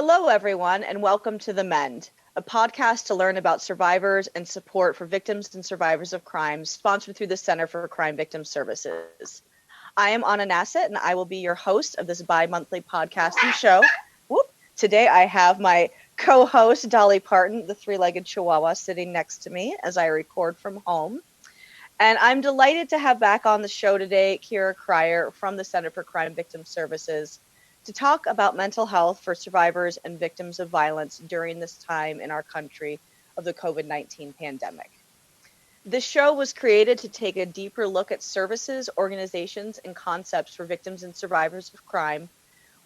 Hello, everyone, and welcome to the MEND, a podcast to learn about survivors and support for victims and survivors of crime, sponsored through the Center for Crime Victim Services. I am Anna Nassett, and I will be your host of this bi-monthly podcasting show. Today, I have my co-host, Dolly Parton, the three-legged chihuahua, sitting next to me as I record from home. And I'm delighted to have back on the show today KRIER from the Center for Crime Victim Services to talk about mental health for survivors and victims of violence during this time in our country of the COVID-19 pandemic. This show was created to take a deeper look at services, organizations, and concepts for victims and survivors of crime.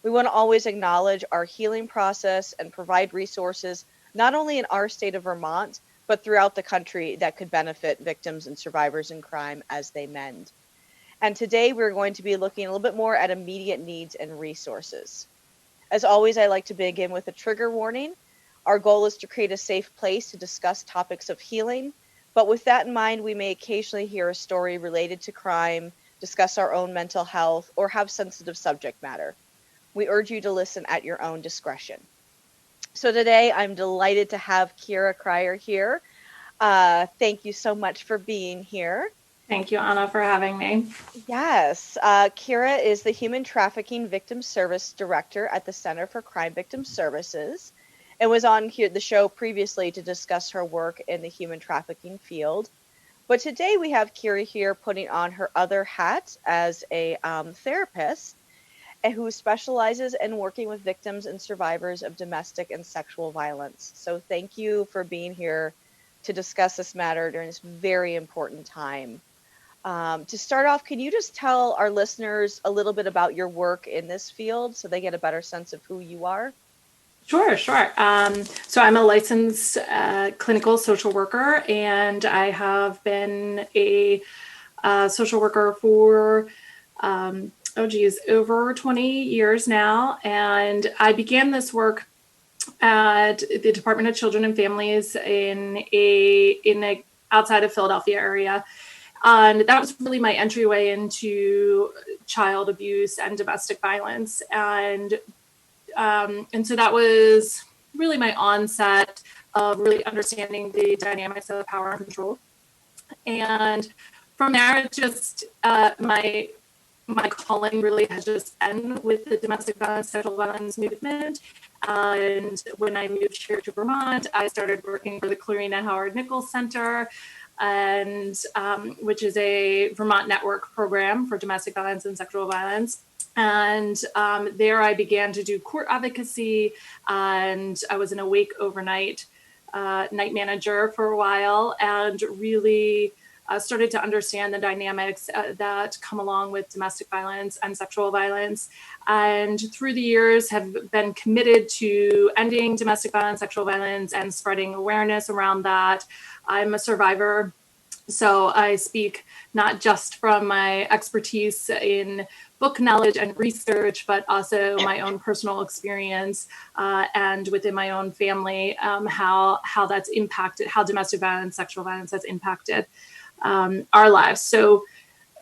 We want to always acknowledge our healing process and provide resources not only in our state of Vermont, but throughout the country that could benefit victims and survivors in crime as they mend. And today we're going to be looking a little bit more at immediate needs and resources. As always, I like to begin with a trigger warning. Our goal is to create a safe place to discuss topics of healing, but with that in mind, we may occasionally hear a story related to crime, discuss our own mental health, or have sensitive subject matter. We urge you to listen at your own discretion. So today, I'm delighted to have KRIER here. Thank you so much for being here. Thank you, Anna, for having me. Yes. KRIER is the Human Trafficking Victim Service Director at the Center for Crime Victim Services and was on the show previously to discuss her work in the human trafficking field. But today we have KRIER here putting on her other hat as a therapist and who specializes in working with victims and survivors of domestic and sexual violence. So thank you for being here to discuss this matter during this very important time. To start off, can you just tell our listeners a little bit about your work in this field so they get a better sense of who you are? Sure. So I'm a licensed clinical social worker, and I have been a social worker for, over 20 years now. And I began this work at the Department of Children and Families in a outside of Philadelphia area. And that was really my entryway into child abuse and domestic violence. And so that was really my onset of really understanding the dynamics of power and control. And from there, it just, my calling really has just been with the domestic violence, sexual violence movement. And when I moved here to Vermont, I started working for the Clarina Howard Nichols Center, and which is a Vermont network program for domestic violence and sexual violence. And there I began to do court advocacy, and I was an awake overnight night manager for a while, and really started to understand the dynamics that come along with domestic violence and sexual violence. And through the years have been committed to ending domestic violence, sexual violence, and spreading awareness around that. I'm a survivor, so I speak not just from my expertise in book knowledge and research, but also my own personal experience and within my own family, how that's impacted, how domestic violence, sexual violence has impacted our lives. So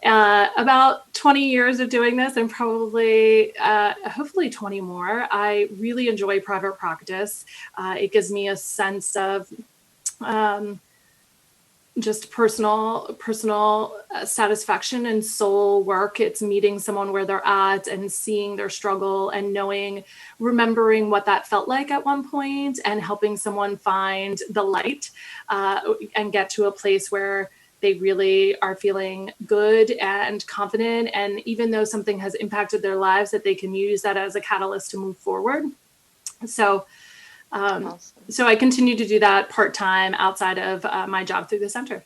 about 20 years of doing this, and probably, hopefully 20 more. I really enjoy private practice. It gives me a sense of just personal satisfaction and soul work. It's meeting someone where they're at and seeing their struggle and remembering what that felt like at one point, and helping someone find the light and get to a place where they really are feeling good and confident. And even though something has impacted their lives, that they can use that as a catalyst to move forward. So awesome. So I continue to do that part-time outside of my job through the center.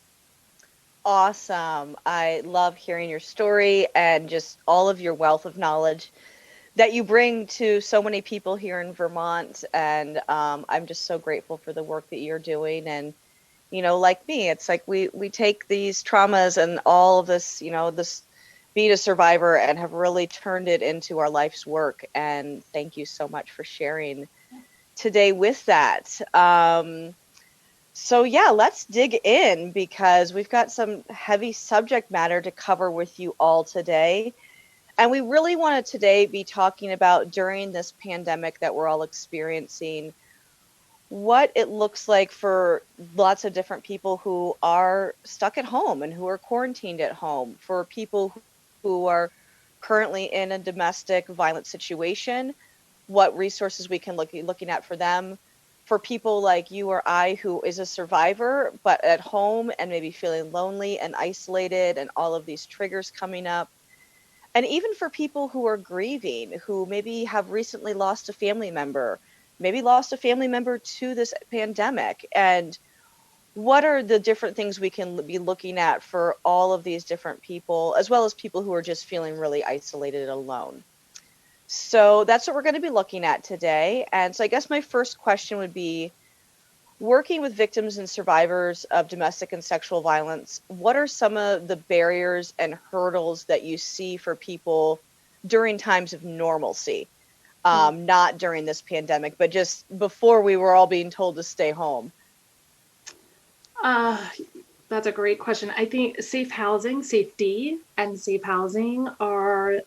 Awesome. I love hearing your story and just all of your wealth of knowledge that you bring to so many people here in Vermont. And I'm just so grateful for the work that you're doing. And, you know, like me, it's like we take these traumas and all of this, this being a survivor, and have really turned it into our life's work. And thank you so much for sharing today with that. So yeah, let's dig in, because we've got some heavy subject matter to cover with you all today. And we really want to today be talking about, during this pandemic that we're all experiencing, what it looks like for lots of different people who are stuck at home and who are quarantined at home, for people who are currently in a domestic violence situation, what resources we can looking at for them, for people like you or I who is a survivor but at home and maybe feeling lonely and isolated and all of these triggers coming up, and even for people who are grieving, who maybe have recently lost a family member, maybe lost a family member to this pandemic. And what are the different things we can be looking at for all of these different people, as well as people who are just feeling really isolated and alone? So that's what we're going to be looking at today. And so I guess my first question would be, working with victims and survivors of domestic and sexual violence, what are some of the barriers and hurdles that you see for people during times of normalcy? Not during this pandemic, but just before we were all being told to stay home. That's a great question. I think safety and safe housing are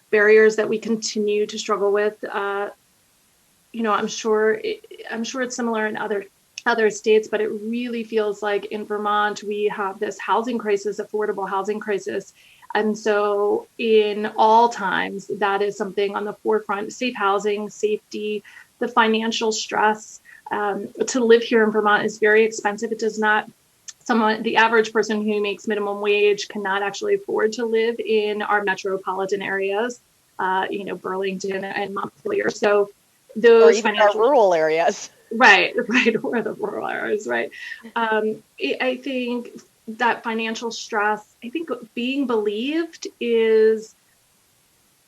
barriers that we continue to struggle with. I'm sure it's similar in other states, but it really feels like in Vermont we have this housing crisis, affordable housing crisis. And so in all times, that is something on the forefront: safe housing, safety, the financial stress. To live here in Vermont is very expensive. It does not, the average person who makes minimum wage cannot actually afford to live in our metropolitan areas, Burlington and Montpelier. So those, or even our rural areas. Right, or the rural areas, right. I think that financial stress, I think being believed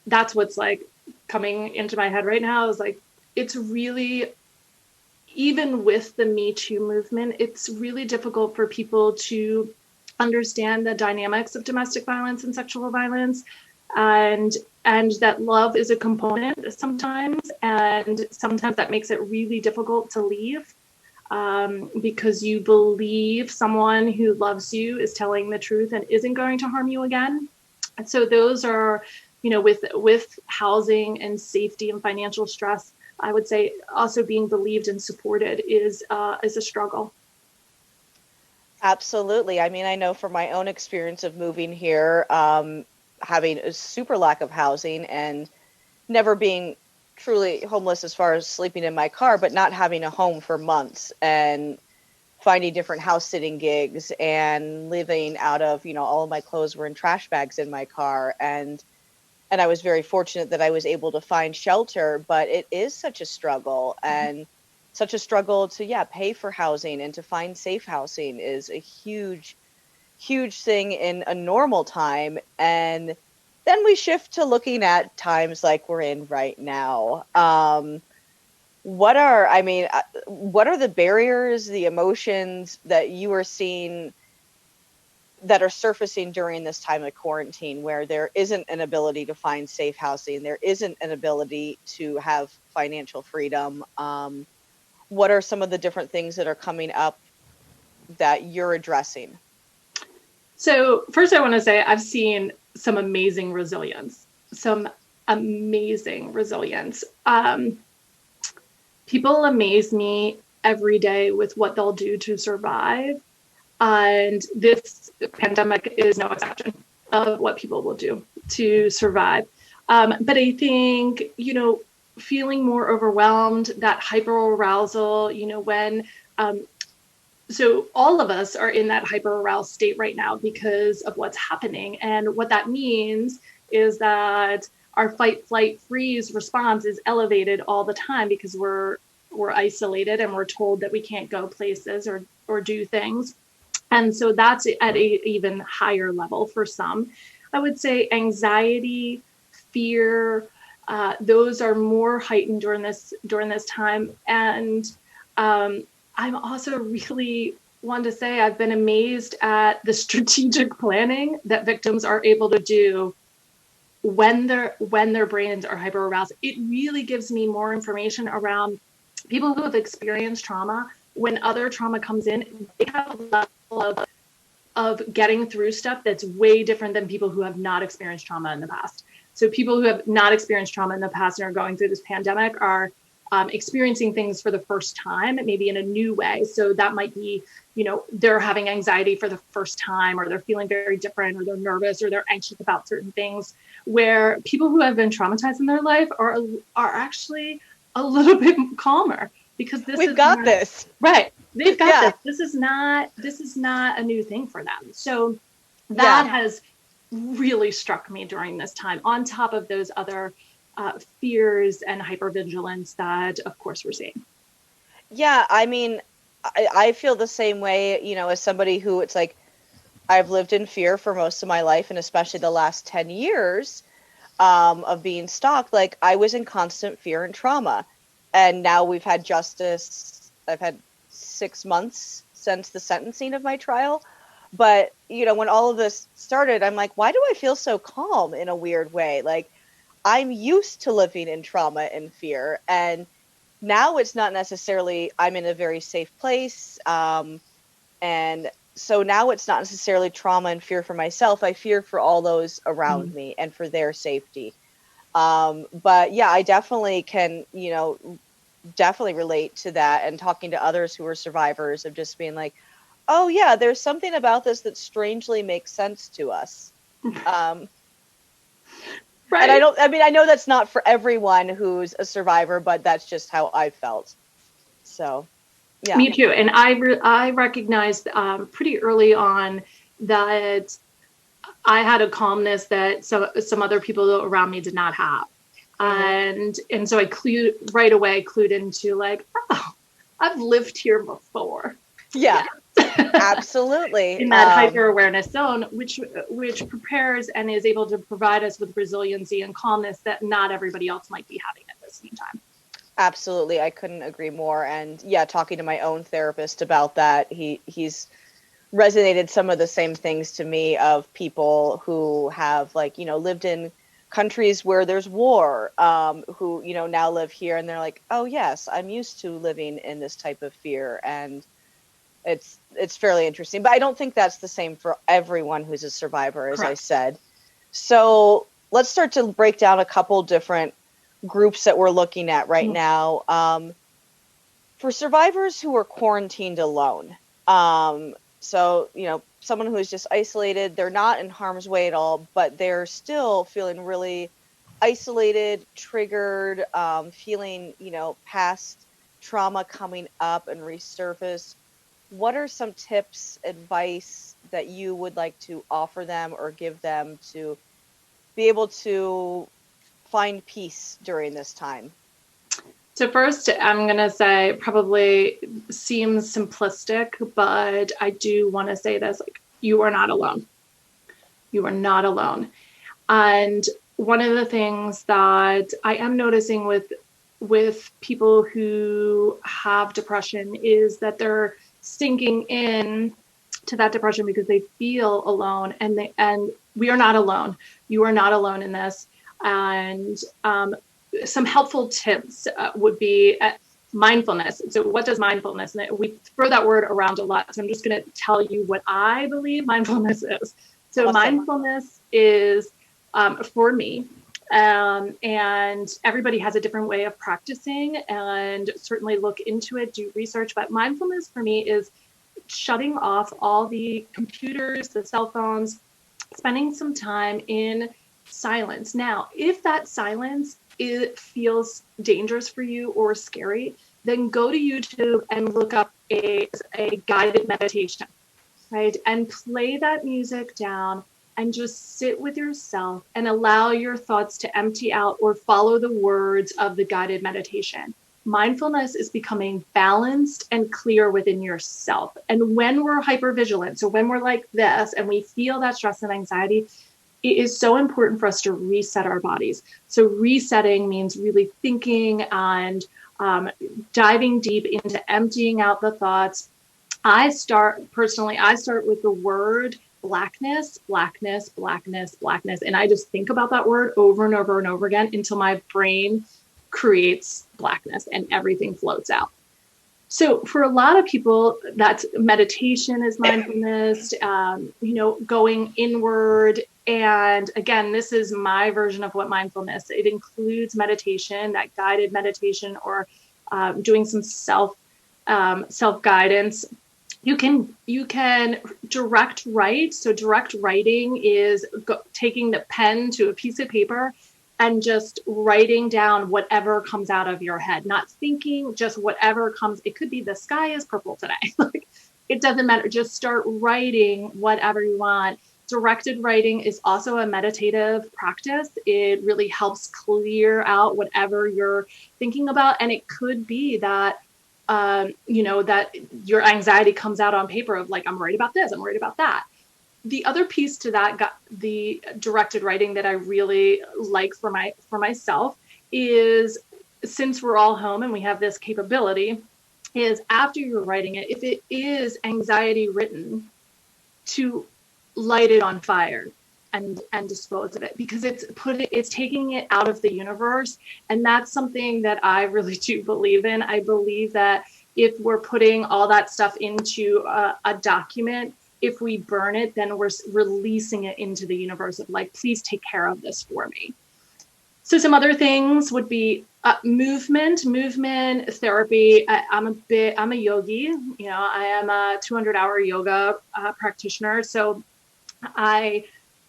that's what's like coming into my head right now, is like, it's really, even with the Me Too movement, it's really difficult for people to understand the dynamics of domestic violence and sexual violence, and that love is a component sometimes, and sometimes that makes it really difficult to leave, because you believe someone who loves you is telling the truth and isn't going to harm you again. And so those are, with housing and safety and financial stress, I would say also being believed and supported is a struggle. Absolutely. I mean, I know from my own experience of moving here, having a super lack of housing and never being truly homeless as far as sleeping in my car, but not having a home for months and finding different house sitting gigs and living out of, all of my clothes were in trash bags in my car. And I was very fortunate that I was able to find shelter, but it is such a struggle, and such a struggle to, pay for housing and to find safe housing is a huge, huge thing in a normal time. And then we shift to looking at times like we're in right now. What are the barriers, the emotions that you are seeing that are surfacing during this time of quarantine, where there isn't an ability to find safe housing, there isn't an ability to have financial freedom? What are some of the different things that are coming up that you're addressing? So first I want to say I've seen some amazing resilience. People amaze me every day with what they'll do to survive. And this pandemic is no exception of what people will do to survive. But I think, feeling more overwhelmed, that hyperarousal, when so all of us are in that hyperaroused state right now because of what's happening. And what that means is that our fight, flight, freeze response is elevated all the time because we're isolated and we're told that we can't go places or do things. And so that's at an even higher level for some. I would say anxiety, fear, those are more heightened during this time. And I'm also really want to say I've been amazed at the strategic planning that victims are able to do when their brains are hyper aroused. It really gives me more information around people who have experienced trauma. When other trauma comes in, they have a level of of getting through stuff that's way different than people who have not experienced trauma in the past. So people who have not experienced trauma in the past and are going through this pandemic are experiencing things for the first time, maybe in a new way. So that might be, they're having anxiety for the first time, or they're feeling very different, or they're nervous, or they're anxious about certain things, where people who have been traumatized in their life are actually a little bit calmer, because we've got this. Right. They've got this. This is not a new thing for them. So that has really struck me during this time, on top of those other fears and hypervigilance that, of course, we're seeing. Yeah, I mean, I feel the same way, as somebody who, it's like, I've lived in fear for most of my life, and especially the last 10 years of being stalked. Like, I was in constant fear and trauma. And now we've had justice. I've had 6 months since the sentencing of my trial. But, when all of this started, I'm like, why do I feel so calm in a weird way? Like, I'm used to living in trauma and fear. And now it's not necessarily, I'm in a very safe place. And so now it's not necessarily trauma and fear for myself. I fear for all those around me and for their safety. But yeah, I definitely can, definitely relate to that, and talking to others who are survivors of just being like, oh yeah, there's something about this that strangely makes sense to us. Right. And I know that's not for everyone who's a survivor, but that's just how I felt. So, yeah. Me too. And I recognized pretty early on that I had a calmness that some other people around me did not have. And so I right away clued into like, oh, I've lived here before. Yeah. Absolutely. In that hyper awareness zone, which prepares and is able to provide us with resiliency and calmness that not everybody else might be having at the same time. Absolutely. I couldn't agree more. And yeah, talking to my own therapist about that, he's resonated some of the same things to me, of people who have lived in countries where there's war, who, now live here, and they're like, oh yes, I'm used to living in this type of fear. And it's fairly interesting, but I don't think that's the same for everyone who's a survivor, as Correct. I said. So let's start to break down a couple different groups that we're looking at right now. For survivors who are quarantined alone, so, someone who is just isolated, they're not in harm's way at all, but they're still feeling really isolated, triggered, feeling, past trauma coming up and resurface. What are some tips, advice that you would like to offer them or give them to be able to find peace during this time? So first, I'm going to say, probably seems simplistic, but I do want to say this, like, you are not alone. You are not alone. And one of the things that I am noticing with people who have depression is that they're sinking in to that depression because they feel alone, and we are not alone. You are not alone in this. And some helpful tips would be mindfulness. So what does mindfulness? And we throw that word around a lot. So I'm just going to tell you what I believe mindfulness is. So awesome. Mindfulness is, for me, and everybody has a different way of practicing, and certainly look into it, do research. But mindfulness for me is shutting off all the computers, the cell phones, spending some time in silence. Now, if that silence feels dangerous for you or scary, then go to YouTube and look up a guided meditation, right? And play that music down and just sit with yourself and allow your thoughts to empty out or follow the words of the guided meditation. Mindfulness is becoming balanced and clear within yourself. And when we're hypervigilant, so when we're like this and we feel that stress and anxiety, it is so important for us to reset our bodies. So resetting means really thinking and diving deep into emptying out the thoughts. I start with the word blackness, blackness, blackness, blackness. And I just think about that word over and over and over again until my brain creates blackness and everything floats out. So for a lot of people, that's meditation is mindfulness, going inward. And again, this is my version of what mindfulness. It includes meditation, that guided meditation, or doing some self-guidance. You can direct write. So direct writing is taking the pen to a piece of paper and just writing down whatever comes out of your head, not thinking, just whatever comes. It could be the sky is purple today. Like, it doesn't matter. Just start writing whatever you want. Directed writing is also a meditative practice. It really helps clear out whatever you're thinking about. And it could be that, that your anxiety comes out on paper of like, I'm worried about this, I'm worried about that. The other piece to that, the directed writing that I really like for myself is, since we're all home and we have this capability, is after you're writing it, if it is anxiety written, to light it on fire and dispose of it, because it's taking it out of the universe. And that's something that I really do believe in. I believe that if we're putting all that stuff into a document, if we burn it, then we're releasing it into the universe of like, please take care of this for me. So some other things would be movement therapy. I'm a yogi. I am a 200-hour yoga practitioner. So I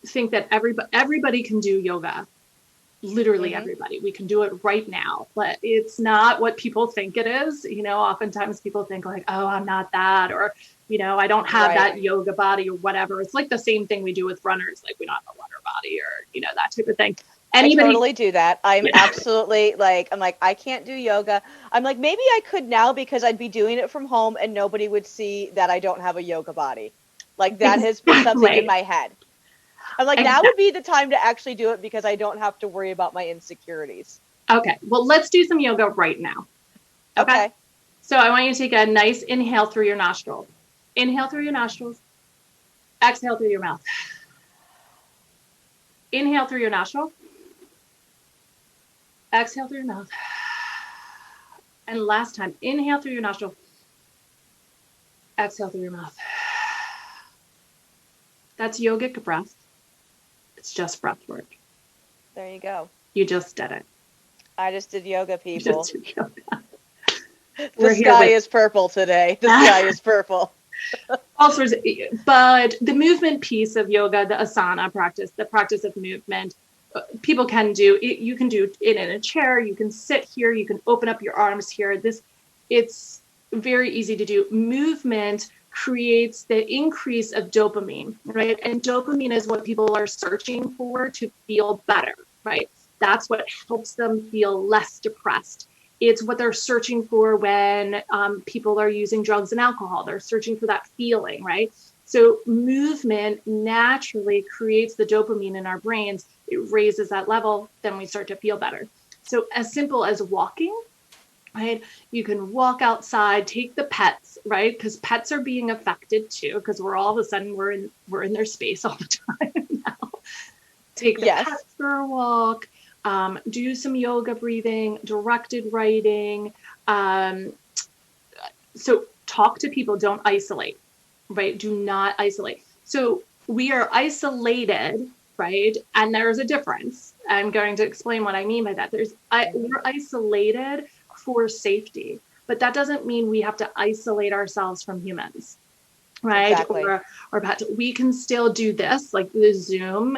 think that everybody can do yoga. Literally everybody. We can do it right now, but it's not what people think it is. Oftentimes people think like, oh, I'm not that, or, I don't have that yoga body or whatever. It's like the same thing we do with runners. Like, we don't have a runner body, or, that type of thing. I totally do that. I'm absolutely I'm like, I can't do yoga. I'm like, maybe I could now, because I'd be doing it from home and nobody would see that I don't have a yoga body. Like, that has been something in my head. I'm like, now would be the time to actually do it, because I don't have to worry about my insecurities. Okay. Well, let's do some yoga right now. Okay. So I want you to take a nice inhale through your nostrils. Inhale through your nostrils. Exhale through your mouth. Inhale through your nostril. Exhale through your mouth. And last time, inhale through your nostril. Exhale through your mouth. That's yogic breath. It's just breath work. There you go. You just did it. I just did yoga, people. You just did yoga. The sky is purple today. The sky is purple. All sorts of, but the movement piece of yoga, the asana practice, the practice of movement, people can do it. You can do it in a chair. You can sit here. You can open up your arms here. It's very easy to do. Movement creates the increase of dopamine, right? And dopamine is what people are searching for to feel better, right? That's what helps them feel less depressed. It's what they're searching for when people are using drugs and alcohol. They're searching for that feeling, right? So movement naturally creates the dopamine in our brains. It raises that level, then we start to feel better. So as simple as walking, right? You can walk outside, take the pets, right? Because pets are being affected too, because we're all of a sudden we're in their space all the time now. Take the pets for a walk. Do some yoga breathing, directed writing. So talk to people, don't isolate, right? Do not isolate. So we are isolated, right? And there's a difference. I'm going to explain what I mean by that. We're isolated for safety, but that doesn't mean we have to isolate ourselves from humans. Right. Exactly. Or pets. We can still do this, like the Zoom,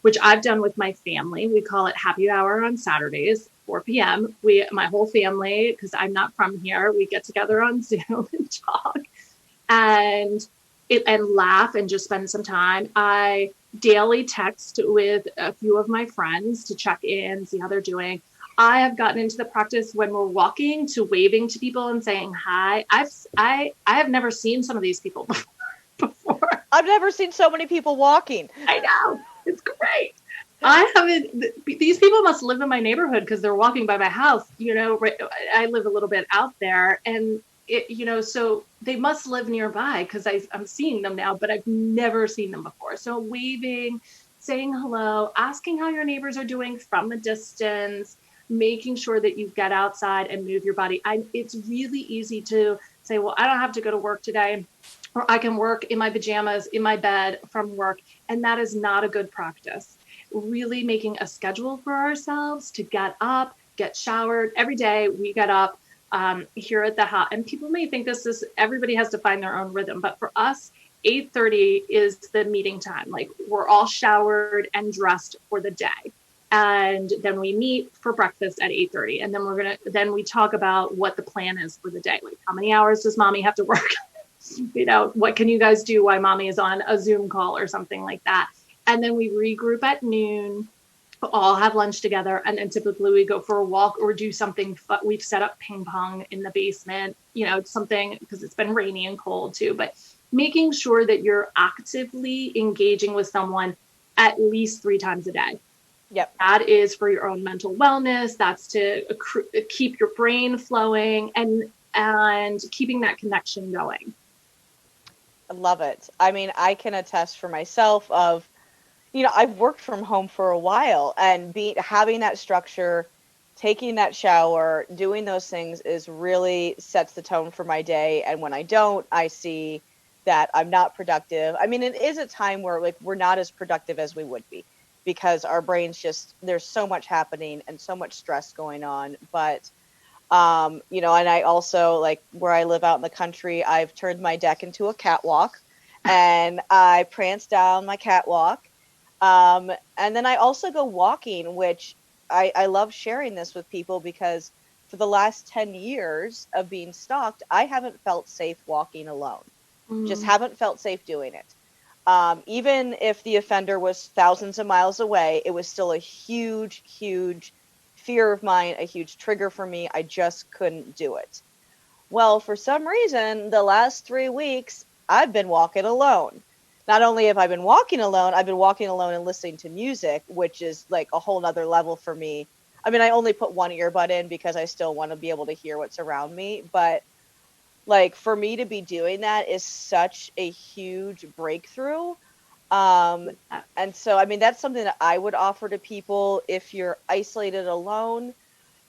which I've done with my family. We call it happy hour on Saturdays, 4 p.m. My whole family, because I'm not from here, we get together on Zoom and talk and laugh and just spend some time. I daily text with a few of my friends to check in, see how they're doing. I have gotten into the practice when we're walking to waving to people and saying hi. I have never seen some of these people before. I've never seen so many people walking. I know. It's great. I haven't. These people must live in my neighborhood because they're walking by my house. I live a little bit out there, and so they must live nearby because I'm seeing them now, but I've never seen them before. So waving, saying hello, asking how your neighbors are doing from a distance. making sure that you get outside and move your body. It's really easy to say, well, I don't have to go to work today, or I can work in my pajamas in my bed from work. And that is not a good practice. Really making a schedule for ourselves to get up, get showered. Every day we get up here at the house. And people may think everybody has to find their own rhythm. But for us, 8:30 is the meeting time. Like, we're all showered and dressed for the day. And then we meet for breakfast at 8:30. And then we talk about what the plan is for the day. Like, how many hours does mommy have to work? What can you guys do while mommy is on a Zoom call or something like that? And then we regroup at noon, all have lunch together. And then typically we go for a walk or do something. We've set up ping pong in the basement, something, because it's been rainy and cold too, but making sure that you're actively engaging with someone at least 3 times a day. Yep. That is for your own mental wellness. That's to keep your brain flowing and keeping that connection going. I love it. I mean, I can attest for myself of, I've worked from home for a while, and having that structure, taking that shower, doing those things really sets the tone for my day. And when I don't, I see that I'm not productive. I mean, it is a time where we're not as productive as we would be, because our brains there's so much happening and so much stress going on. But, and I also, where I live out in the country, I've turned my deck into a catwalk, and I prance down my catwalk. And then I also go walking, which I love sharing this with people, because for the last 10 years of being stalked, I haven't felt safe walking alone. Just haven't felt safe doing it. Even if the offender was thousands of miles away, it was still a huge, huge fear of mine, a huge trigger for me. I just couldn't do it. Well, for some reason, the last 3 weeks, I've been walking alone. Not only have I been walking alone, I've been walking alone and listening to music, which is like a whole nother level for me. I mean, I only put one earbud in because I still want to be able to hear what's around me. But for me to be doing that is such a huge breakthrough. And so, I mean, that's something that I would offer to people if you're isolated alone,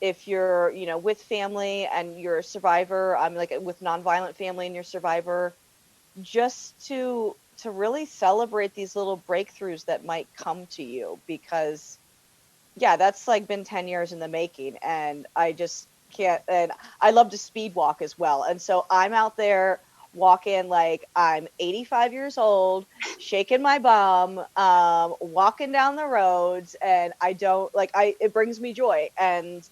if you're, with family and you're a survivor, with nonviolent family and you're a survivor, just to really celebrate these little breakthroughs that might come to you, because that's been 10 years in the making, and I just can't. And I love to speed walk as well. And so I'm out there walking like I'm 85 years old, shaking my bum, walking down the roads, and it brings me joy. And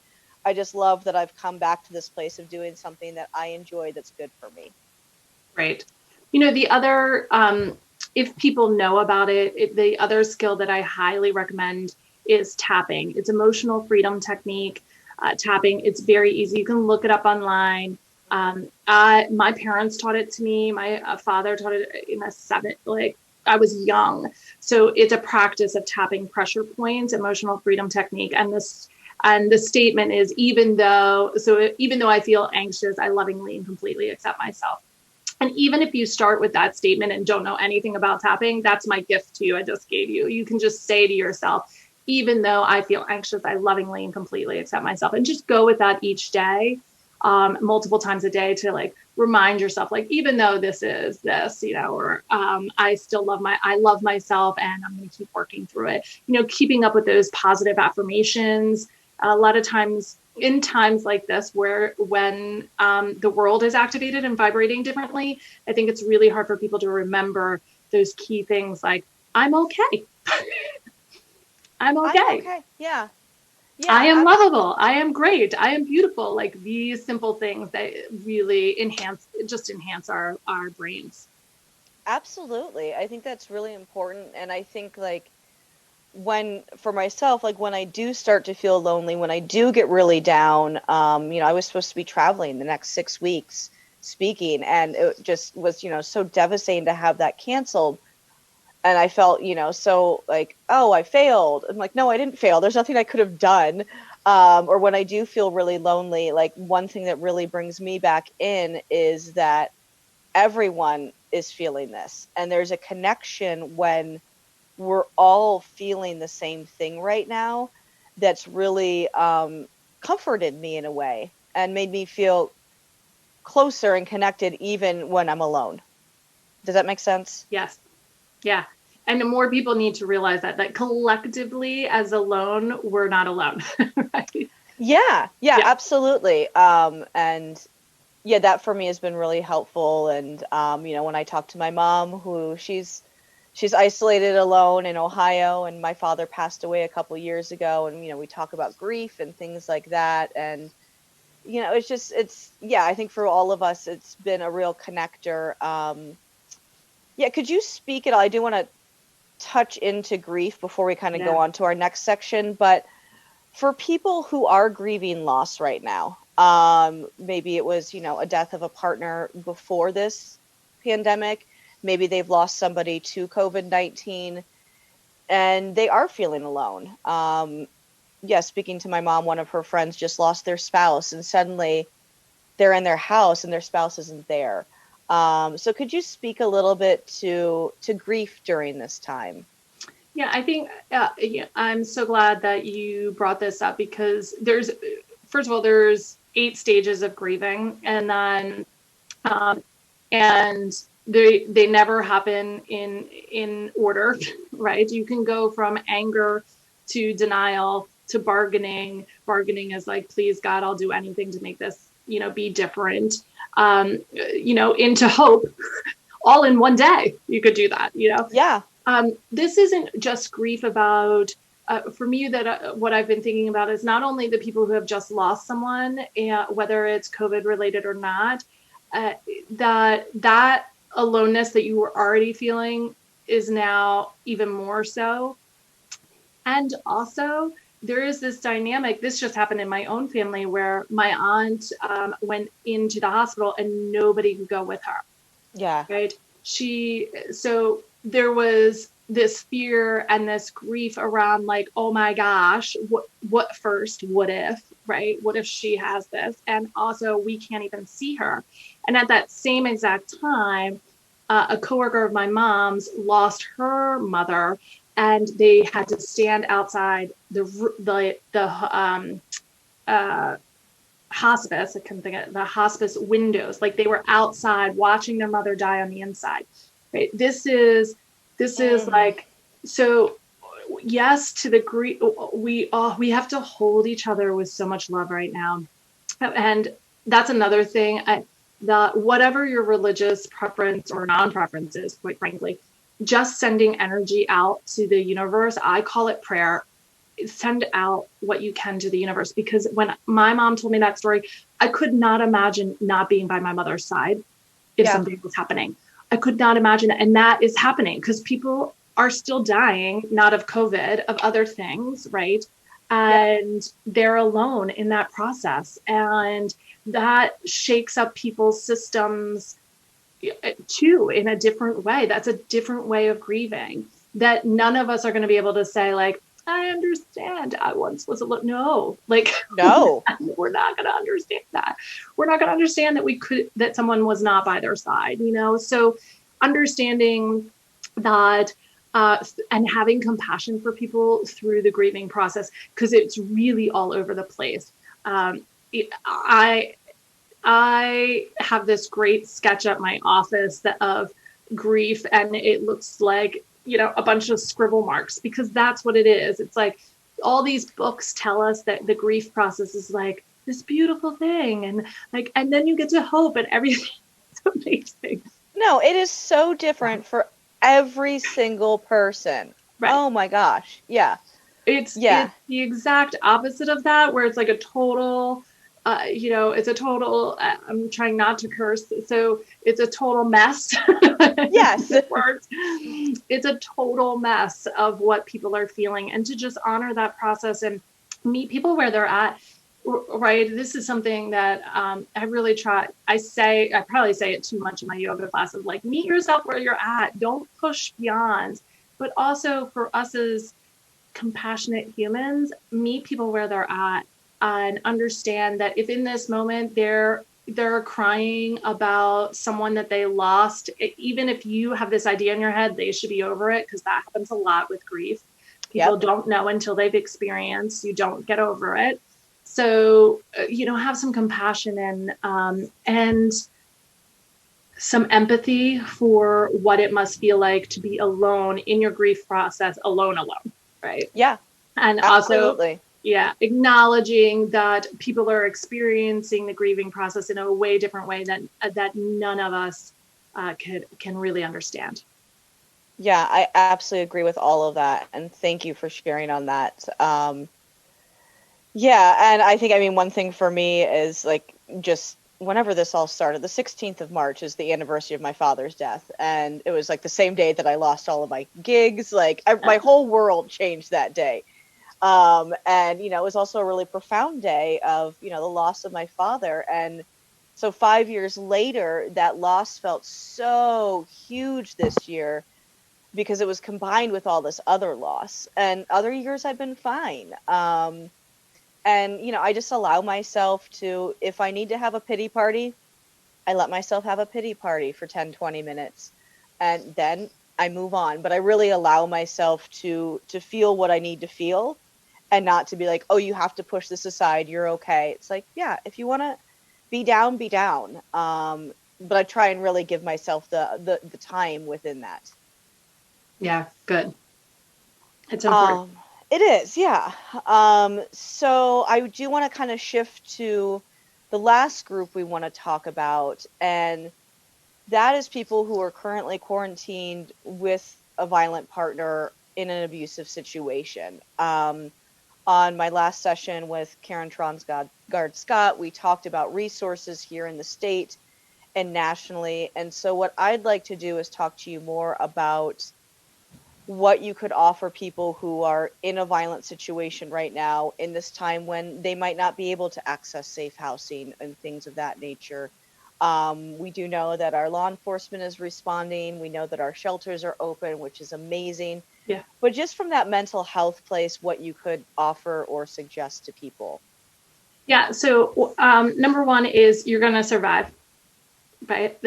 I just love that I've come back to this place of doing something that I enjoy, that's good for me. Right. The other, if people know about it, the other skill that I highly recommend is tapping. It's emotional freedom technique. Tapping, it's very easy. You can look it up online. My parents taught it to me. My father taught it in I was young. So it's a practice of tapping pressure points, emotional freedom technique. And the statement is, even though I feel anxious, I lovingly and completely accept myself. And even if you start with that statement and don't know anything about tapping, that's my gift to you. I just gave you. You can just say to yourself, even though I feel anxious, I lovingly and completely accept myself. And just go with that each day, multiple times a day, to remind yourself, even though this is this, or I still love myself, and I'm going to keep working through it. Keeping up with those positive affirmations. A lot of times, in times like this, when the world is activated and vibrating differently, I think it's really hard for people to remember those key things like, I'm okay. I'm okay. Yeah. I am lovable. I am great. I am beautiful. These simple things that really enhance our brains. Absolutely. I think that's really important. And I think for myself, when I do start to feel lonely, when I do get really down, I was supposed to be traveling the next 6 weeks speaking, and it just was, so devastating to have that canceled. And I felt, so oh, I failed. I'm like, no, I didn't fail. There's nothing I could have done. Or when I do feel really lonely, one thing that really brings me back in is that everyone is feeling this. And there's a connection when we're all feeling the same thing right now. That's really, comforted me in a way and made me feel closer and connected even when I'm alone. Does that make sense? Yes. Yeah. And more people need to realize that collectively as alone, we're not alone. Right? Yeah, absolutely. And yeah, that for me has been really helpful. And when I talk to my mom, who she's isolated alone in Ohio, and my father passed away a couple years ago, and we talk about grief and things like that. And I think for all of us, it's been a real connector. Could you speak at all? I do want to touch into grief before we kind of go on to our next section, but for people who are grieving loss right now, maybe it was, a death of a partner before this pandemic, maybe they've lost somebody to COVID-19 and they are feeling alone. Speaking to my mom, one of her friends just lost their spouse and suddenly they're in their house and their spouse isn't there. So could you speak a little bit to grief during this time? Yeah, I think I'm so glad that you brought this up because first of all, there's 8 stages of grieving, and then and they never happen in order, right? You can go from anger to denial to bargaining. Bargaining is like, please God, I'll do anything to make this, be different. Into hope, all in one day. You could do that, Yeah. This isn't just grief about, for me, that what I've been thinking about is not only the people who have just lost someone, whether it's COVID related or not, that aloneness that you were already feeling is now even more so. And also, there is this dynamic. This just happened in my own family where my aunt went into the hospital and nobody could go with her. Yeah. Right. So there was this fear and this grief around like, oh my gosh, what first, what if, right? What if she has this? And also we can't even see her. And at that same exact time, a coworker of my mom's lost her mother and they had to stand outside the hospice. I couldn't think of the hospice windows. Like they were outside watching their mother die on the inside. Right. This is like, so yes, to the grief, we have to hold each other with so much love right now. And that's another thing. Whatever your religious preference or non-preference is, quite frankly, just sending energy out to the universe. I call it prayer. Send out what you can to the universe, because when my mom told me that story, I could not imagine not being by my mother's side if something was happening. I could not imagine that. And that is happening because people are still dying, not of COVID, of other things, right? And they're alone in that process. And that shakes up people's systems too, in a different way. That's a different way of grieving that none of us are going to be able to say like, I understand. I once was no, we're not going to understand that. We're not going to understand that someone was not by their side, So understanding that and having compassion for people through the grieving process, because it's really all over the place. I have this great sketch at my office of grief, and it looks like a bunch of scribble marks, because that's what it is. It's like all these books tell us that the grief process is like this beautiful thing, and then you get to hope and everything. It's amazing. No, it is so different for every single person. Right. Oh my gosh. Yeah. It's the exact opposite of that, where it's like a total, it's a total, I'm trying not to curse. So it's a total mess. Yes. It's a total mess of what people are feeling, and to just honor that process and meet people where they're at. Right. This is something that I really try. I probably say it too much in my yoga classes, like meet yourself where you're at. Don't push beyond. But also for us as compassionate humans, meet people where they're at and understand that if in this moment they're crying about someone that they lost, even if you have this idea in your head, they should be over it, because that happens a lot with grief. People don't know until they've experienced. You don't get over it. So, have some compassion and some empathy for what it must feel like to be alone in your grief process, alone, right? Yeah, And absolutely. also, acknowledging that people are experiencing the grieving process in a way different way that none of us can really understand. Yeah, I absolutely agree with all of that. And thank you for sharing on that. Yeah, and I think, I mean, one thing for me is like just whenever this all started, the 16th of March is the anniversary of my father's death. And it was like the same day that I lost all of my gigs. Like my whole world changed that day. And, it was also a really profound day of, the loss of my father. And so 5 years later, that loss felt so huge this year because it was combined with all this other loss. And other years I've been fine. And, I just allow myself to, if I need to have a pity party, I let myself have a pity party for 10, 20 minutes. And then I move on. But I really allow myself to feel what I need to feel and not to be like, oh, you have to push this aside. You're okay. It's like, yeah, if you want to be down, be down. But I try and really give myself the time within that. Yeah, good. It's important. It is, yeah. So I do want to kind of shift to the last group we want to talk about, and that is people who are currently quarantined with a violent partner in an abusive situation. On my last session with Karen Tronsgard Scott, we talked about resources here in the state and nationally. And so what I'd like to do is talk to you more about what you could offer people who are in a violent situation right now in this time when they might not be able to access safe housing and things of that nature. We do know that our law enforcement is responding. We know that our shelters are open, which is amazing. Yeah. But just from that mental health place, what you could offer or suggest to people. Yeah. So number one is you're going to survive. Right.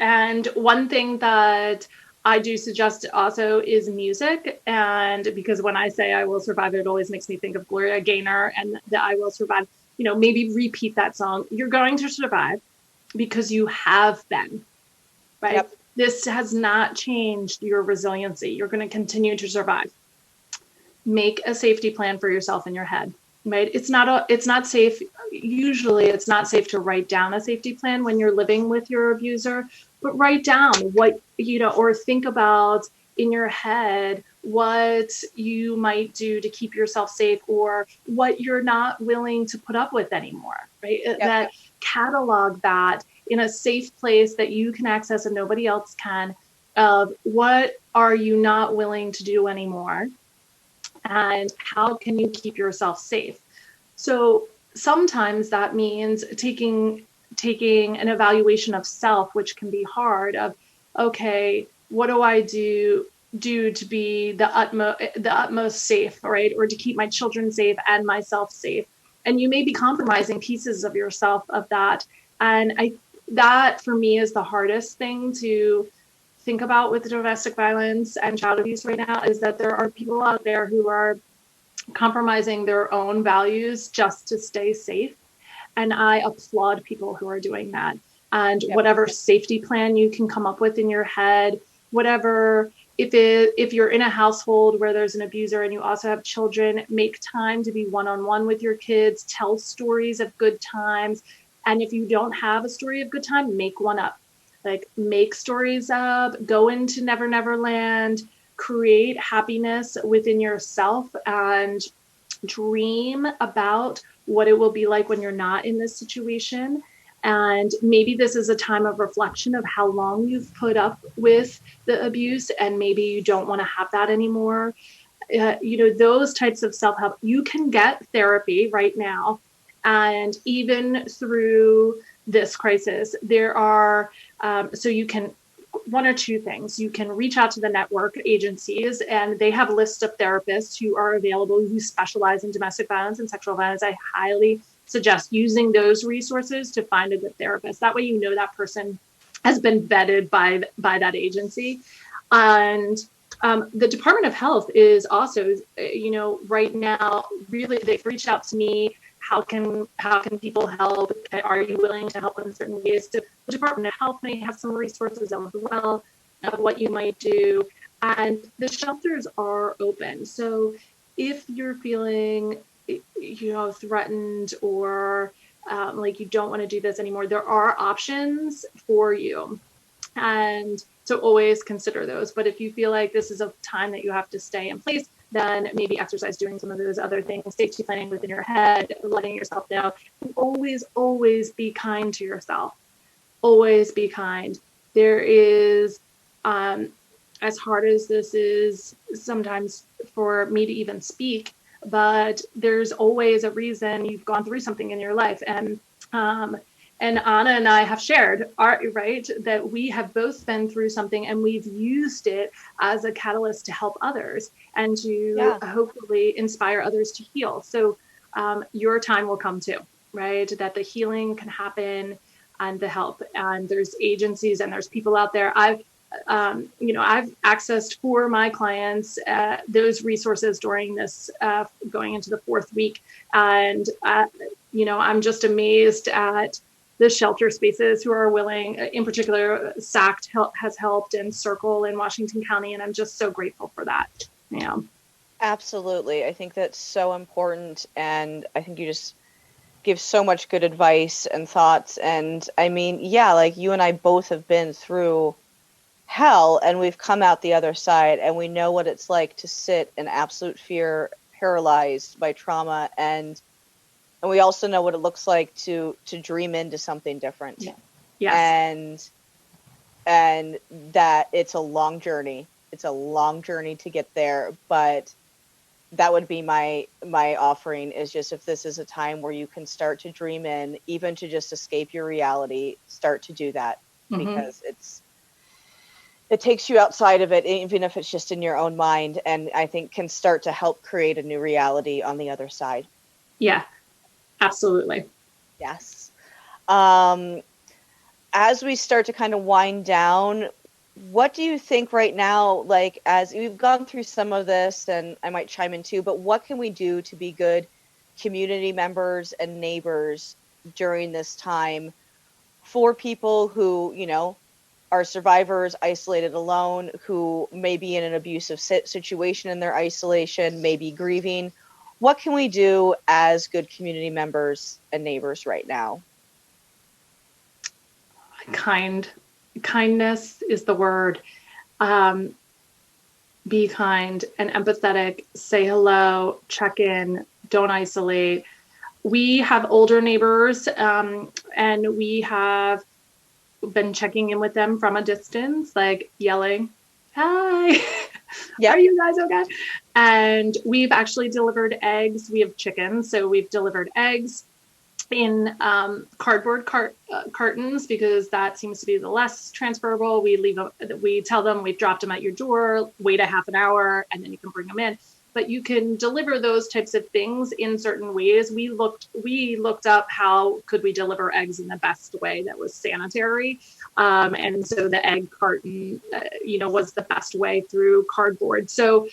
And one thing that I do suggest also is music. And because when I say I will survive, it always makes me think of Gloria Gaynor and that I will survive, maybe repeat that song. You're going to survive because you have been, right? Yep. This has not changed your resiliency. You're going to continue to survive. Make a safety plan for yourself in your head, right? It's not safe. Usually it's not safe to write down a safety plan when you're living with your abuser, but write down what, or think about in your head what you might do to keep yourself safe or what you're not willing to put up with anymore, right? Yep. That catalog that in a safe place that you can access and nobody else can, of what are you not willing to do anymore and how can you keep yourself safe? So sometimes that means taking an evaluation of self, which can be hard, of, okay, what do I do to be the utmost safe, right? Or to keep my children safe and myself safe. And you may be compromising pieces of yourself of that. And that for me is the hardest thing to think about with domestic violence and child abuse right now, is that there are people out there who are compromising their own values just to stay safe. And I applaud people who are doing that. And whatever safety plan you can come up with in your head, whatever, if you're in a household where there's an abuser and you also have children, make time to be one-on-one with your kids, tell stories of good times. And if you don't have a story of good time, make one up. Like, make stories up, go into Never Never Land, create happiness within yourself and dream about what it will be like when you're not in this situation. And maybe this is a time of reflection of how long you've put up with the abuse and maybe you don't want to have that anymore. Those types of self-help. You can get therapy right now. And even through this crisis, there are, so you can, one or two things. You can reach out to the network agencies and they have lists of therapists who are available who specialize in domestic violence and sexual violence. I highly suggest using those resources to find a good therapist. That way, that person has been vetted by that agency. And the Department of Health is also, right now, really, they've reached out to me, how can people help? Are you willing to help in certain ways? So the Department of Health may have some resources as well of what you might do. And the shelters are open. So if you're feeling, threatened or like you don't want to do this anymore, there are options for you. And so always consider those. But if you feel like this is a time that you have to stay in place, then maybe exercise doing some of those other things, safety planning within your head, letting yourself know. And always be kind to yourself. Always be kind. There is, as hard as this is sometimes for me to even speak, but there's always a reason you've gone through something in your life. And Anna and I have shared, that we have both been through something and we've used it as a catalyst to help others and to hopefully inspire others to heal. So your time will come too, right? That the healing can happen and the help. And there's agencies and there's people out there. I've accessed for my clients those resources during this going into the 4th week. And, I'm just amazed at the shelter spaces who are willing, in particular, SACT has helped and Circle in Washington County. And I'm just so grateful for that. Yeah. Absolutely. I think that's so important. And I think you just give so much good advice and thoughts. And I mean, like you and I both have been through hell and we've come out the other side and we know what it's like to sit in absolute fear, paralyzed by trauma. And we also know what it looks like to dream into something different. Yeah. Yes. And that it's a long journey. It's a long journey to get there, but that would be my offering is just if this is a time where you can start to dream in, even to just escape your reality, start to do that because it takes you outside of it, even if it's just in your own mind, and I think can start to help create a new reality on the other side. Yeah. Absolutely. Yes. As we start to kind of wind down, what do you think right now, like as we've gone through some of this and I might chime in too, but what can we do to be good community members and neighbors during this time for people who, are survivors, isolated alone, who may be in an abusive situation in their isolation, may be grieving? What can we do as good community members and neighbors right now? Kindness is the word. Be kind and empathetic, say hello, check in, don't isolate. We have older neighbors, and we have been checking in with them from a distance, like yelling, hi. Are you guys okay? And we've actually delivered eggs. We have chickens, so we've delivered eggs in cardboard cartons because that seems to be the less transferable. We tell them we've dropped them at your door, wait a half an hour, and then you can bring them in. But you can deliver those types of things in certain ways. We looked up how could we deliver eggs in the best way that was sanitary. And so the egg carton, was the best way through cardboard. So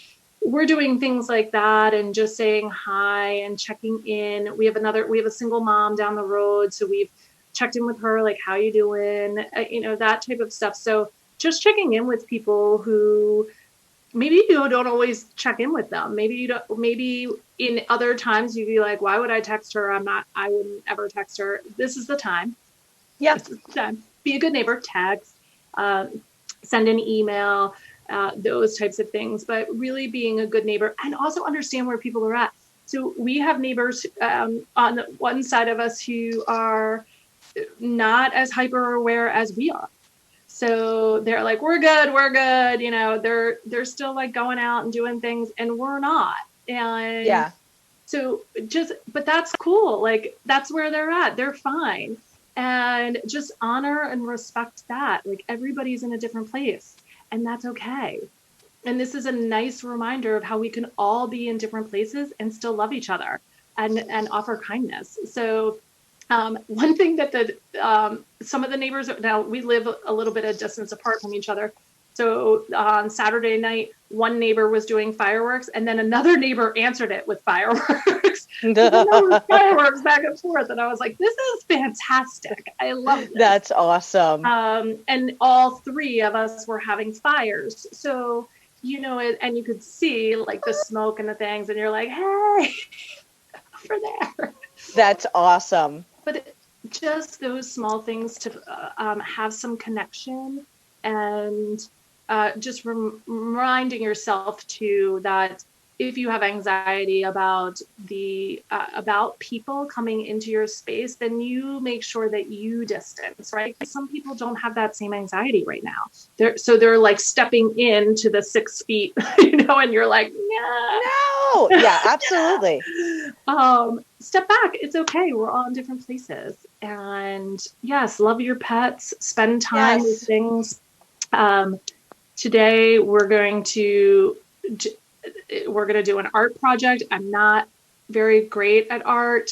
we're doing things like that and just saying hi and checking in. We have a single mom down the road. So we've checked in with her, like, how you doing? That type of stuff. So just checking in with people who maybe you don't always check in with them. Maybe in other times you'd be like, why would I text her? I wouldn't ever text her. This is the time. Yeah. This is the time. Be a good neighbor, text, send an email, those types of things, but really being a good neighbor and also understand where people are at. So we have neighbors on the one side of us who are not as hyper aware as we are. So they're like, we're good. They're still like going out and doing things and we're not. And so but that's cool. Like that's where they're at. They're fine. And just honor and respect that. Like everybody's in a different place and that's okay. And this is a nice reminder of how we can all be in different places and still love each other and offer kindness. So one thing that some of the neighbors, now we live a little bit of distance apart from each other. So on Saturday night, one neighbor was doing fireworks, and then another neighbor answered it with fireworks. So there were fireworks back and forth, and I was like, "This is fantastic! I love this." That's awesome. And all three of us were having fires, so and you could see like the smoke and the things, and you're like, "Hey, over there!" That's awesome. But just those small things to have some connection, and just reminding yourself too that if you have anxiety about about people coming into your space, then you make sure that you distance, right? Some people don't have that same anxiety right now. They're like stepping into the 6 feet, and you're like, no, yeah, absolutely. Step back. It's okay. We're all in different places. And yes, love your pets, spend time with things. Today we're going to do an art project. I'm not very great at art,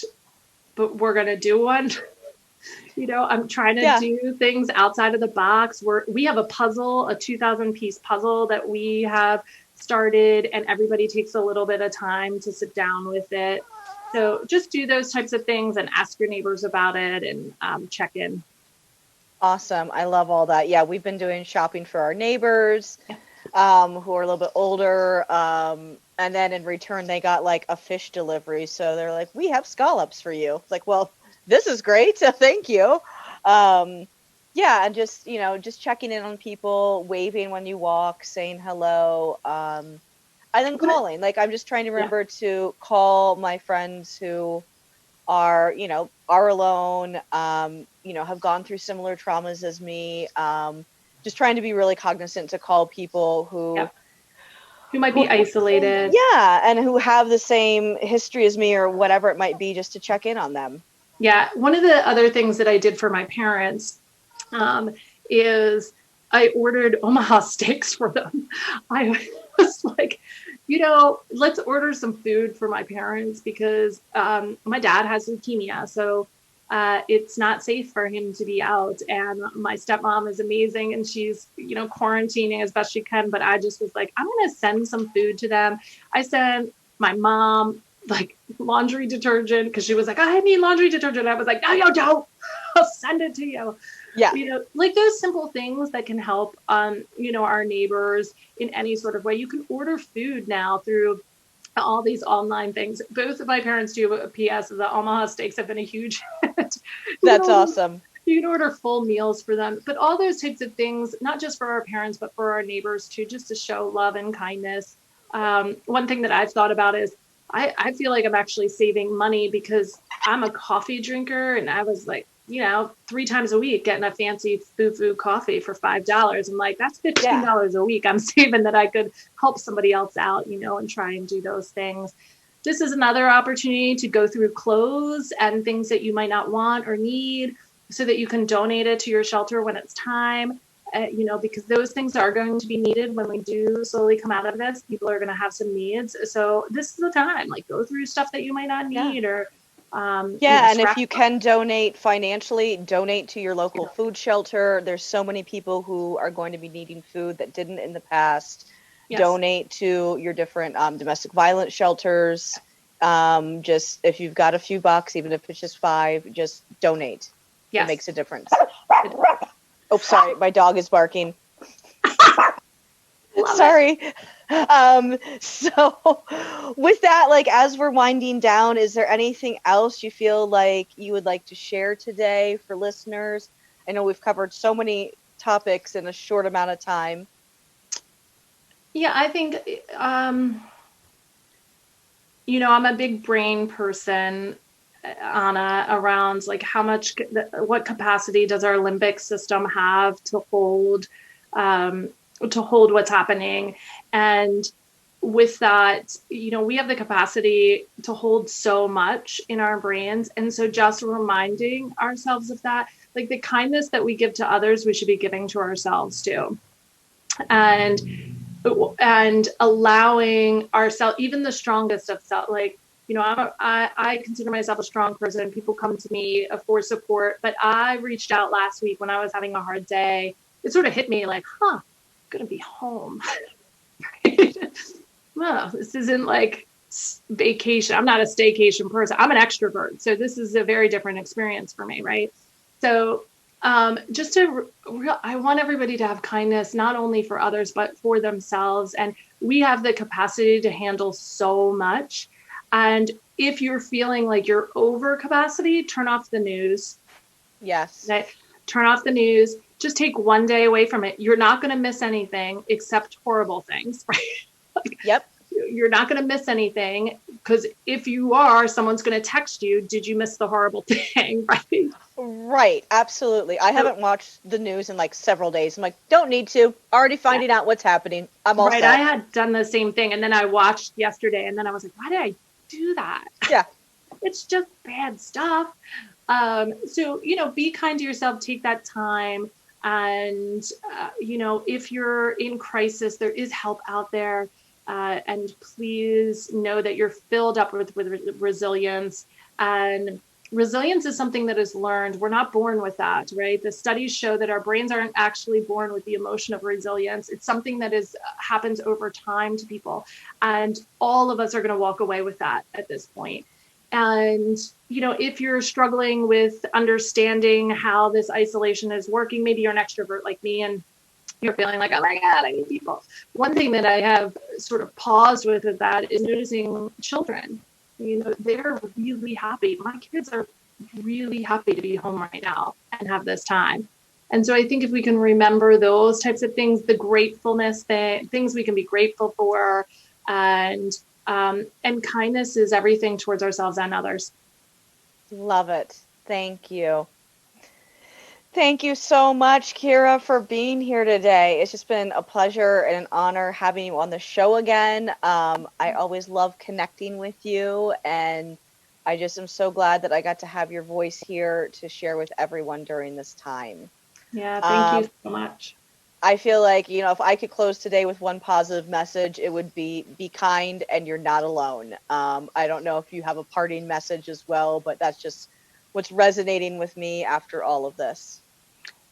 but we're going to do one. I'm trying to do things outside of the box. We have a puzzle, a 2,000 piece puzzle that we have started, and everybody takes a little bit of time to sit down with it. So just do those types of things and ask your neighbors about it, and check in. Awesome. I love all that. Yeah, we've been doing shopping for our neighbors who are a little bit older. And then in return, they got like a fish delivery. So they're like, "We have scallops for you." It's like, well, this is great. So thank you. And just checking in on people, waving when you walk, saying hello. And then calling. Like, I'm just trying to remember to call my friends who are alone, have gone through similar traumas as me. Just trying to be really cognizant to call people who might be isolated. Yeah, and who have the same history as me or whatever it might be, just to check in on them. Yeah, one of the other things that I did for my parents is I ordered Omaha steaks for them. I was like, let's order some food for my parents because my dad has leukemia. So it's not safe for him to be out. And my stepmom is amazing, and she's, quarantining as best she can. But I just was like, I'm going to send some food to them. I sent my mom like laundry detergent because she was like, I need laundry detergent. I was like, no, you don't. I'll send it to you. Yeah. Like those simple things that can help, our neighbors in any sort of way. You can order food now through all these online things. Both of my parents do. P.S. The Omaha steaks have been a huge hit. That's awesome. You can order full meals for them, but all those types of things, not just for our parents, but for our neighbors too, just to show love and kindness. One thing that I've thought about is I feel like I'm actually saving money because I'm a coffee drinker, and I was like, 3 times a week getting a fancy foo-foo coffee for $5. I'm like, that's $15 a week I'm saving that I could help somebody else out, and try and do those things. This is another opportunity to go through clothes and things that you might not want or need so that you can donate it to your shelter when it's time, because those things are going to be needed when we do slowly come out of this. People are going to have some needs. So this is the time, like, go through stuff that you might not need or and if you can donate financially, donate to your local food shelter. There's so many people who are going to be needing food that didn't in the past. Yes. Donate to your different domestic violence shelters. Just if you've got a few bucks, even if it's just $5, just donate. Yes. It makes a difference. Oh, sorry, my dog is barking. Sorry. So with that, like, as we're winding down, is there anything else you feel like you would like to share today for listeners? I know we've covered so many topics in a short amount of time. Yeah, I think, I'm a big brain person, Anna, around like what capacity does our limbic system have to hold what's happening. And with that, we have the capacity to hold so much in our brains. And so just reminding ourselves of that, like the kindness that we give to others, we should be giving to ourselves too. And allowing ourselves, even the strongest of self, like, I consider myself a strong person. People come to me for support, but I reached out last week when I was having a hard day. It sort of hit me like, going to be home. Well, this isn't like vacation. I'm not a staycation person. I'm an extrovert. So this is a very different experience for me, right? So I want everybody to have kindness, not only for others, but for themselves. And we have the capacity to handle so much. And if you're feeling like you're over capacity, turn off the news. Yes. Okay? Turn off the news. Just take one day away from it. You're not going to miss anything except horrible things, right? Yep. You're not going to miss anything, because if you are, someone's going to text you, did you miss the horrible thing, right? Right. Absolutely. I haven't watched the news in like several days. I'm like, don't need to. Already finding out what's happening. I'm all set. I had done the same thing. And then I watched yesterday and then I was like, why did I do that? Yeah. It's just bad stuff. So, be kind to yourself, take that time. And, if you're in crisis, there is help out there. And please know that you're filled up with resilience. And resilience is something that is learned. We're not born with that, right? The studies show that our brains aren't actually born with the emotion of resilience. It's something that happens over time to people. And all of us are going to walk away with that at this point. And, if you're struggling with understanding how this isolation is working, maybe you're an extrovert like me and you're feeling like, oh my God, I need people. One thing that I have sort of paused with that is noticing children. They're really happy. My kids are really happy to be home right now and have this time. And so I think if we can remember those types of things, the gratefulness, things we can be grateful for, and kindness is everything towards ourselves and others. Love it. Thank you. Thank you so much, Kira, for being here today. It's just been a pleasure and an honor having you on the show again. I always love connecting with you, and I just am so glad that I got to have your voice here to share with everyone during this time. Yeah, thank you so much. I feel like, if I could close today with one positive message, it would be kind and you're not alone. I don't know if you have a parting message as well, but that's just what's resonating with me after all of this.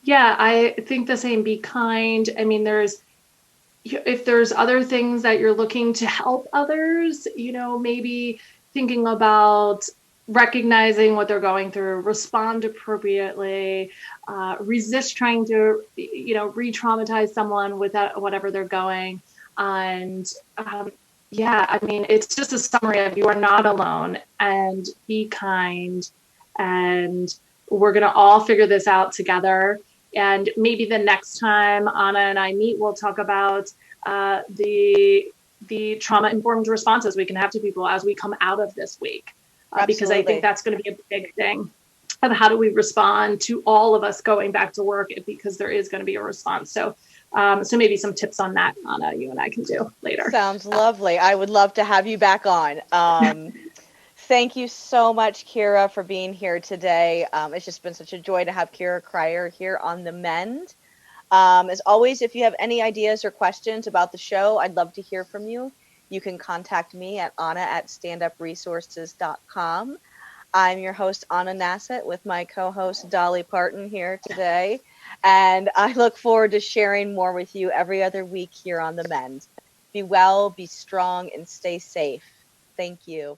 Yeah, I think the same. Be kind. I mean, if there's other things that you're looking to help others, maybe thinking about recognizing what they're going through, respond appropriately, resist trying to, re-traumatize someone with whatever they're going. And it's just a summary of you are not alone, and be kind, and we're going to all figure this out together. And maybe the next time Anna and I meet, we'll talk about the trauma-informed responses we can have to people as we come out of this week. Because I think that's going to be a big thing of how do we respond to all of us going back to work, because there is going to be a response. So maybe some tips on that, Anna, you and I can do later. Sounds lovely. I would love to have you back on. Thank you so much, Kira, for being here today. It's just been such a joy to have Kira KRIER here on the MEND. As always, if you have any ideas or questions about the show, I'd love to hear from you. You can contact me at anna@standupresources.com. I'm your host, Anna Nassett, with my co-host, Dolly Parton, here today. And I look forward to sharing more with you every other week here on the MEND. Be well, be strong, and stay safe. Thank you.